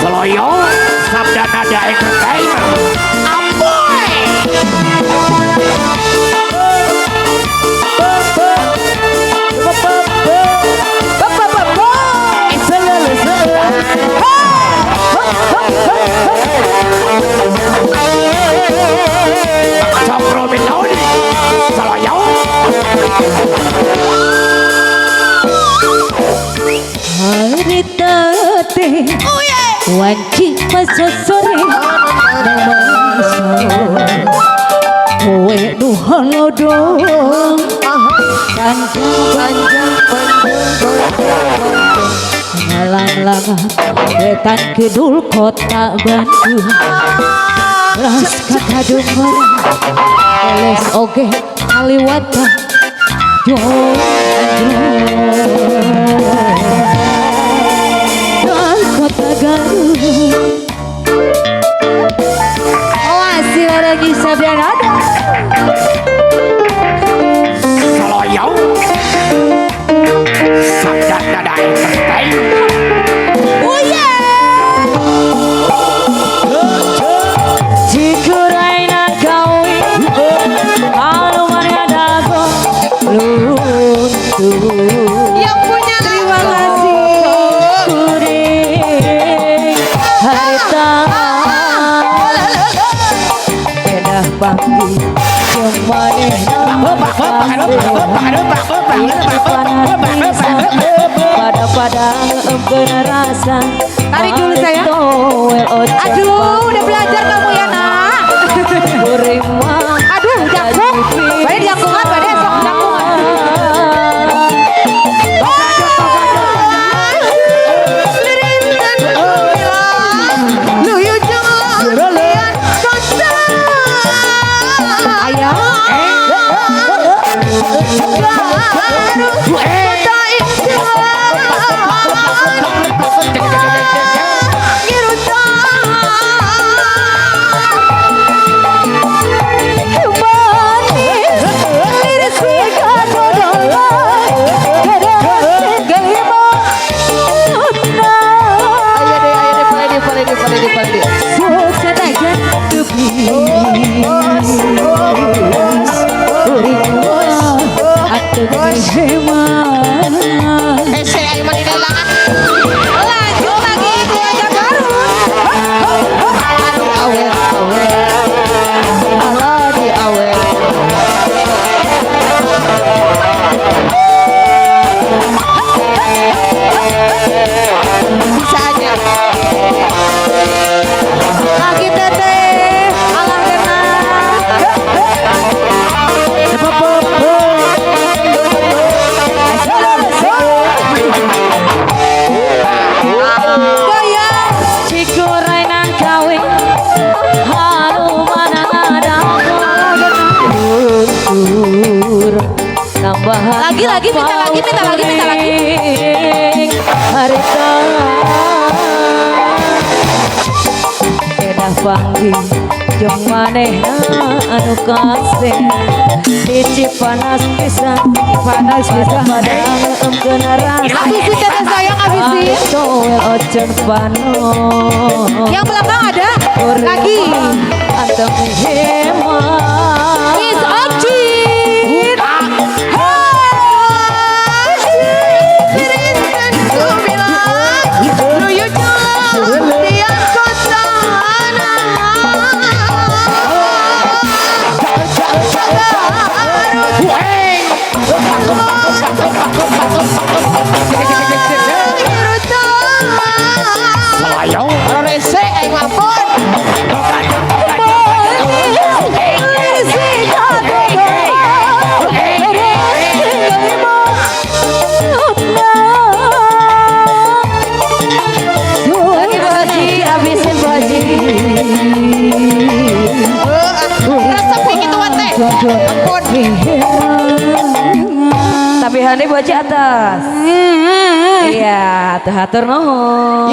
Seloyo Sabda Nada Entertainment. Amboy. Cokro Melodi Seloyo. Hari tete wanci pasosore kowe nu halodo panjang ngalang-langang wetan kidul kota Bandung ras kata denger eles oge kaliwatan yo kota Garut. Masih lagi Sabda Nada. Seloyo Sabda Nada Entertainment. Oh yeah. Cikurai nak kawin, kalau mana dago luntur. Yang punya terima kasih. Bangki kemana pada rasa. Tarik dulu saya. Aduh, udah belajar kamu ya nak. Aduh, jangkung. Baik jangkungan, baik sok jangkungan. Lagi minta lagi. Harita kedah panggil jeung manehna anu kasih dici panas pisan pada emkeun rasa. Abisi teh sayang abisi. Toel ocen panon. Yang belakang ada lagi. Anteng hemat. Is Oci. Seloyo rese aing lapor. Tapi Hani baca atas. Iya, hatur nuhun.